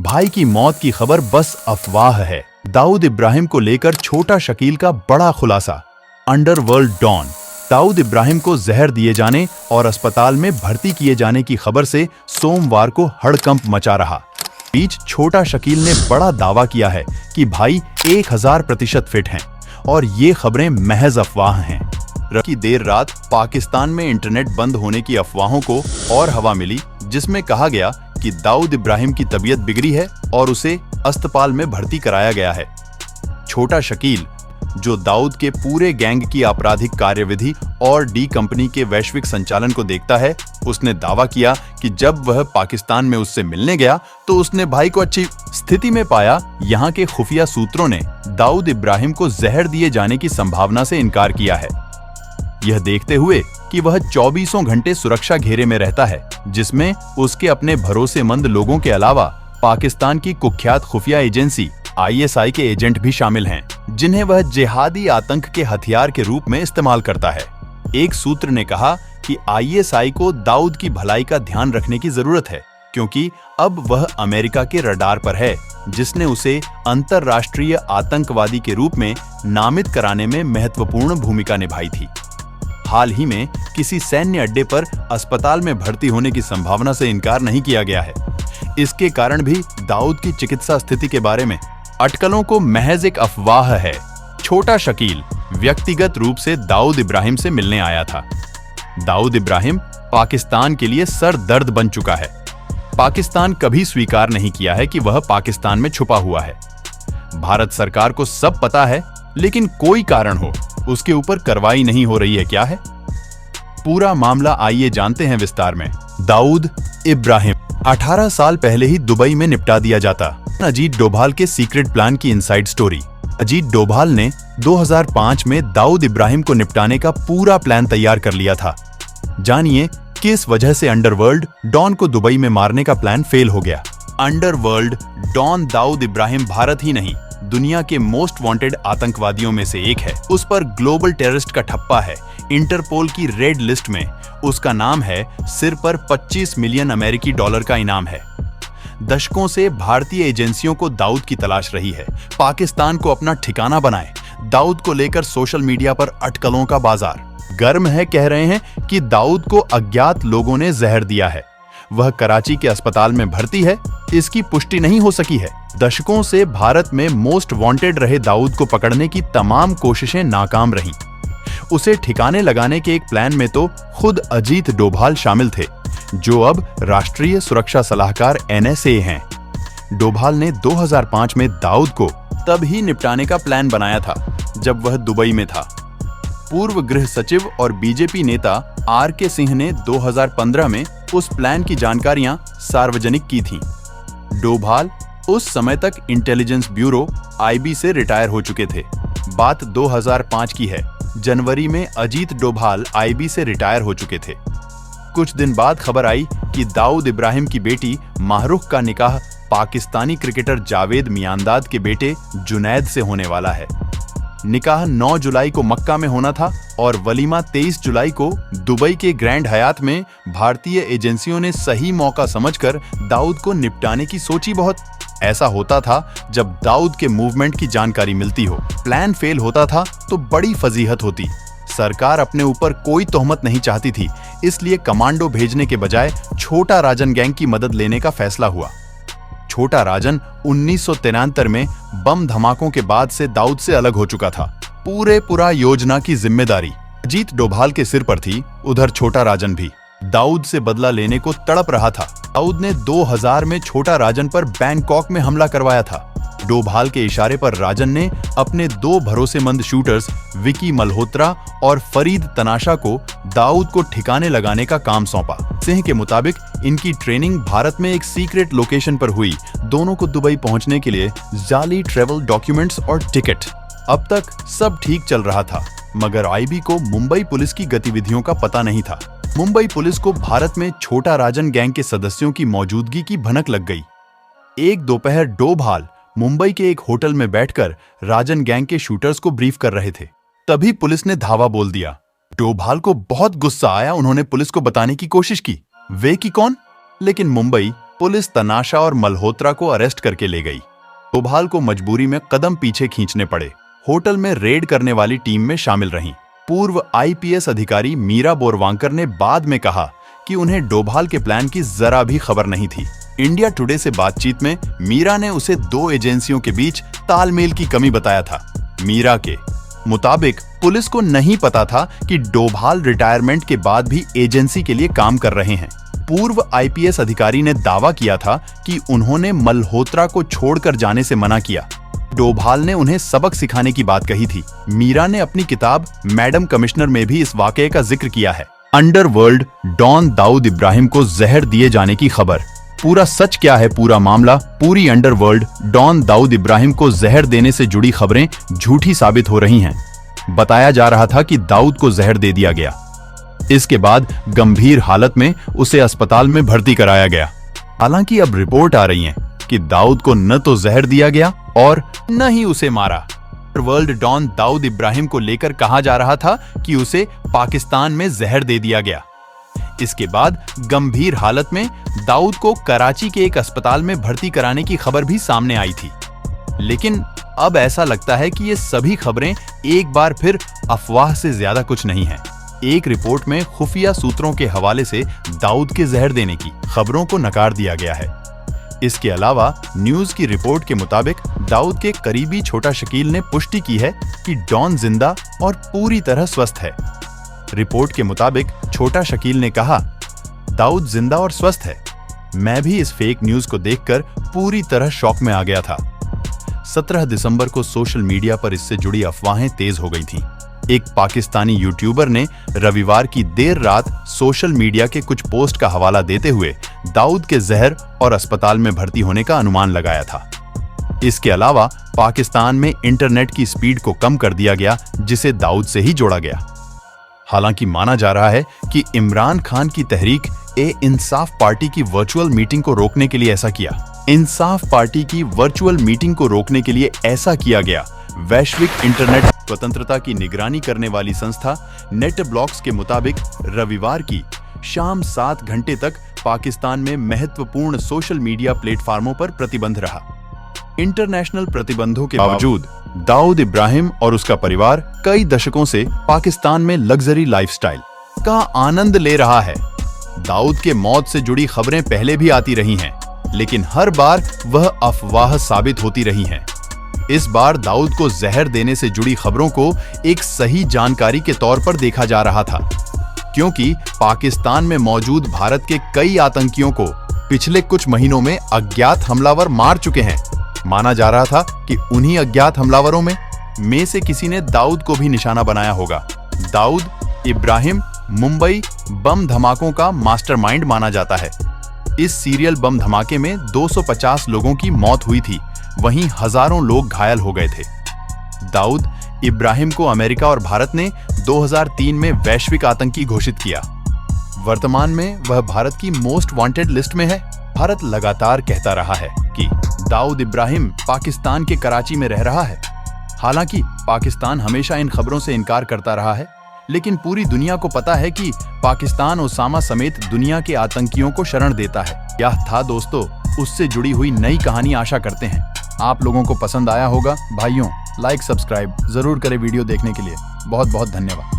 भाई की मौत की खबर बस अफवाह है। दाऊद इब्राहिम को लेकर छोटा शकील का बड़ा खुलासा। Underworld don. दाऊद इब्राहिम को जहर दिए जाने और अस्पताल में भर्ती किए जाने की खबर से सोमवार को हड़कंप मचा रहा। बीच छोटा शकील ने बड़ा दावा किया है कि भाई 1000% फिट हैं और ये खबरें महज अफवाह हैं। की देर रात पाकिस्तान में इंटरनेट बंद होने की अफवाहों को और हवा मिली, जिसमें कहा गया कि दाऊद इब्राहिम की तबीयत बिगड़ी है और उसे अस्पताल में भर्ती कराया गया है। छोटा शकील, जो दाऊद के पूरे गैंग की आपराधिक कार्यविधि और डी कंपनी के वैश्विक संचालन को देखता है, उसने दावा किया कि जब वह पाकिस्तान में उससे मिलने गया तो उसने भाई को अच्छी स्थिति में पाया। यहाँ के खुफिया सूत्रों ने दाऊद इब्राहिम को जहर दिए जाने की संभावना से इनकार किया है, यह देखते हुए कि वह 24 घंटे सुरक्षा घेरे में रहता है, जिसमें उसके अपने भरोसेमंद लोगों के अलावा पाकिस्तान की कुख्यात खुफिया एजेंसी ISI के एजेंट भी शामिल हैं, जिन्हें वह जिहादी आतंक के हथियार के रूप में इस्तेमाल करता है। एक सूत्र ने कहा कि ISI को दाऊद की भलाई का ध्यान रखने की जरूरत है, क्योंकि अब वह अमेरिका के रडार पर है, जिसने उसे अंतरराष्ट्रीय आतंकवादी के रूप में नामित कराने में महत्वपूर्ण भूमिका निभाई थी। हाल ही में किसी सैन्य अड्डे पर अस्पताल में भर्ती होने की संभावना से इनकार नहीं किया गया है। इसके कारण भी दाऊद की चिकित्सा स्थिति के बारे में अटकलों को महज एक अफवाह है। छोटा शकील व्यक्तिगत रूप से दाऊद इब्राहिम से मिलने आया था। दाऊद इब्राहिम पाकिस्तान के लिए सर दर्द बन चुका है। पाकिस्तान कभी स्वीकार नहीं किया है कि वह पाकिस्तान में छुपा हुआ है। भारत सरकार को सब पता है, लेकिन कोई कारण हो उसके ऊपर कार्रवाई नहीं हो रही है। क्या है पूरा मामला, आइए जानते हैं विस्तार में। दाऊद इब्राहिम 18 साल पहले ही दुबई में निपटा दिया जाता। अजीत डोभाल के सीक्रेट प्लान की इनसाइड स्टोरी। अजीत डोभाल ने 2005 में दाऊद इब्राहिम को निपटाने का पूरा प्लान तैयार कर लिया था। जानिए किस वजह से अंडरवर्ल्ड डॉन को दुबई में मारने का प्लान फेल हो गया। अंडरवर्ल्ड डॉन दाऊद इब्राहिम भारत ही नहीं, दुनिया के मोस्ट वांटेड आतंकवादियों में से एक है। उस पर ग्लोबल टेररिस्ट का ठप्पा है। इंटरपोल की रेड लिस्ट में उसका नाम है। सिर पर 25 मिलियन अमेरिकी डॉलर का इनाम है। दशकों से भारतीय एजेंसियों को दाऊद की तलाश रही है। पाकिस्तान को अपना ठिकाना बनाए। दाऊद को लेकर सोशल मीडिया पर अटकलों का बाजार गर्म है। कह रहे हैं कि दाऊद को अज्ञात लोगों ने जहर दिया है। वह कराची के अस्पताल में भर्ती है। इसकी पुष्टि नहीं हो सकी है। दशकों से भारत में मोस्ट वांटेड रहे दाऊद को पकड़ने की तमाम कोशिशें नाकाम रहीं। उसे ठिकाने लगाने के एक प्लान में तो खुद अजीत डोभाल शामिल थे, जो अब राष्ट्रीय सुरक्षा सलाहकार NSA हैं। डोभाल ने 2005 में दाऊद को तब ही निपटाने का प्लान बनाया था जब वह दुबई में था। पूर्व गृह सचिव और बीजेपी नेता RK सिंह ने 2015 में उस प्लान की जानकारियां सार्वजनिक की थीं। डोभाल उस समय तक इंटेलिजेंस ब्यूरो IB से रिटायर हो चुके थे। बात 2005 की है। जनवरी में अजीत डोभाल IB से रिटायर हो चुके थे। कुछ दिन बाद खबर आई कि दाऊद इब्राहिम की बेटी माहरूख का निकाह पाकिस्तानी क्रिकेटर जावेद मियांदाद के बेटे जुनैद से होने वाला है। निकाह 9 जुलाई को मक्का में होना था और वलीमा 23 जुलाई को दुबई के ग्रैंड हयात में। भारतीय एजेंसियों ने सही मौका समझकर दाऊद को निपटाने की सोची। बहुत ऐसा होता था जब दाऊद के मूवमेंट की जानकारी मिलती हो। प्लान फेल होता था तो बड़ी फजीहत होती। सरकार अपने ऊपर कोई तोहमत नहीं चाहती थी, इसलिए कमांडो भेजने के बजाय छोटा राजन गैंग की मदद लेने का फैसला हुआ। छोटा राजन 1973 में बम धमाकों के बाद से दाऊद से अलग हो चुका था। पूरा योजना की जिम्मेदारी अजीत डोभाल के सिर पर थी। उधर छोटा राजन भी दाऊद से बदला लेने को तड़प रहा था। दाऊद ने 2000 में छोटा राजन पर बैंकॉक में हमला करवाया था। डोभाल के इशारे पर राजन ने अपने 2 भरोसेमंद शूटर्स विकी मल्होत्रा और फरीद तनाशा को दाऊद को ठिकाने लगाने का काम सौंपा। सिंह के मुताबिक इनकी ट्रेनिंग भारत में एक सीक्रेट लोकेशन पर हुई। दोनों को दुबई पहुंचने के लिए जाली ट्रेवल डॉक्यूमेंट्स और टिकट। अब तक सब ठीक चल रहा था, मगर IB को मुंबई पुलिस की गतिविधियों का पता नहीं था। मुंबई पुलिस को भारत में छोटा राजन गैंग के सदस्यों की मौजूदगी की भनक लग गई। एक दोपहर डोभाल मुंबई के एक होटल में बैठकर राजन गैंग के शूटर्स को ब्रीफ कर रहे थे। तभी पुलिस ने धावा बोल दिया। डोभाल को बहुत गुस्सा आया। उन्होंने पुलिस को बताने की कोशिश की, वे की कौन, लेकिन मुंबई पुलिस तनाशा और मल्होत्रा को अरेस्ट करके ले गई। डोभाल को मजबूरी में कदम पीछे खींचने पड़े। होटल में रेड करने वाली टीम में शामिल रहीं। पूर्व आईपीएस अधिकारी मीरा बोरवांकर ने बाद में कहा कि उन्हें डोभाल के प्लान की जरा भी खबर नहीं थी। इंडिया टुडे से बातचीत में मीरा ने उसे 2 एजेंसियों के बीच तालमेल की कमी बताया था। मीरा के मुताबिक पुलिस को नहीं पता था कि डोभाल रिटायरमेंट के बाद भी एजेंसी के लिए काम कर रहे हैं। पूर्व आईपीएस अधिकारी ने दावा किया था कि उन्होंने मल्होत्रा को छोड़कर जाने से मना किया। डोभाल ने उन्हें सबक सिखाने की बात कही थी। मीरा ने अपनी किताब मैडम कमिश्नर में भी इस वाकये का जिक्र किया है। अंडरवर्ल्ड डॉन दाऊद इब्राहिम को जहर दिए जाने की खबर। पूरा सच क्या है पूरा मामला? पूरी अंडरवर्ल्ड डॉन दाऊद इब्राहिम को जहर देने से जुड़ी खबरें झूठी साबित हो रही हैं। बताया जा रहा था कि दाऊद को जहर दे दिया गया। इसके बाद गंभीर हालत में उसे अस्पताल में भर्ती कराया गया। हालांकि अब रिपोर्ट आ रही है कि दाऊद को न तो जहर दिया गया और न ही उसे मारा। वर्ल्ड डॉन दाऊद इब्राहिम को लेकर कहा जा रहा था कि उसे पाकिस्तान में जहर दे दिया गया। इसके बाद गंभीर हालत में दाऊद को कराची के एक अस्पताल में भर्ती कराने की खबर भी सामने आई थी। लेकिन अब ऐसा लगता है कि ये सभी खबरें एक बार फिर अफवाह से ज्यादा कुछ नहीं है। एक रिपोर्ट में खुफिया सूत्रों के हवाले से दाऊद के जहर देने की खबरों को नकार दिया गया है। इसके अलावा न्यूज की रिपोर्ट के मुताबिक दाऊद के करीबी छोटा शकील ने पुष्टि की है कि डॉन जिंदा और पूरी तरह स्वस्थ है। रिपोर्ट के मुताबिक छोटा शकील ने कहा, दाऊद जिंदा और स्वस्थ है। मैं भी इस फेक न्यूज को देखकर पूरी तरह शॉक में आ गया था। 17 दिसंबर को सोशल मीडिया पर इससे जुड़ी अफवाहें तेज हो गई थीं। एक पाकिस्तानी यूट्यूबर ने रविवार की देर रात सोशल मीडिया के कुछ पोस्ट का हवाला देते हुए दाऊद के जहर और अस्पताल में भर्ती होने का अनुमान लगाया था। इसके अलावा पाकिस्तान में इंटरनेट की स्पीड को कम कर दिया गया, जिसे दाऊद से ही जोड़ा गया। हालांकि माना जा रहा है कि इमरान खान की तहरीक ए इंसाफ पार्टी की वर्चुअल मीटिंग को रोकने के लिए ऐसा किया। इंसाफ पार्टी की वर्चुअल मीटिंग को रोकने के लिए ऐसा किया गया। वैश्विक इंटरनेट स्वतंत्रता की निगरानी करने वाली संस्था नेटब्लॉक्स के मुताबिक रविवार की शाम 7 घंटे तक पाकिस्तान में महत्वपूर्ण सोशल मीडिया प्लेटफार्मों पर प्रतिबंध रहा। इंटरनेशनल प्रतिबंधों के बावजूद दाऊद इब्राहिम और उसका परिवार कई दशकों से पाकिस्तान में लग्जरी लाइफस्टाइल का आनंद ले रहा है। दाऊद के मौत से जुड़ी खबरें पहले भी आती रही हैं, लेकिन हर बार वह अफवाह साबित होती रही हैं। इस बार दाऊद को जहर देने से जुड़ी खबरों को एक सही जानकारी के तौर पर देखा जा रहा था, क्योंकि पाकिस्तान में मौजूद भारत के कई आतंकियों को पिछले कुछ महीनों में अज्ञात हमलावर मार चुके हैं। माना जा रहा था कि उन्हीं अज्ञात हमलावरों में से किसी ने दाऊद को भी निशाना बनाया होगा। दाऊद इब्राहिम मुंबई बम धमाकों का मास्टरमाइंड माना जाता है। इस सीरियल बम धमाके में 250 लोगों की मौत हुई थी, वहीं हजारों लोग घायल हो गए थे। दाऊद इब्राहिम को अमेरिका और भारत ने 2003 में वैश्विक आतंकी घोषित किया। वर्तमान में वह भारत की मोस्ट वांटेड लिस्ट में है। भारत लगातार कहता रहा है कि दाऊद इब्राहिम पाकिस्तान के कराची में रह रहा है। हालांकि पाकिस्तान हमेशा इन खबरों से इनकार करता रहा है, लेकिन पूरी दुनिया को पता है कि पाकिस्तान ओसामा समेत दुनिया के आतंकियों को शरण देता है। यह था दोस्तों उससे जुड़ी हुई नई कहानी। आशा करते हैं आप लोगों को पसंद आया होगा। भाइयों, लाइक सब्सक्राइब जरूर करें वीडियो देखने के लिए। बहुत बहुत धन्यवाद।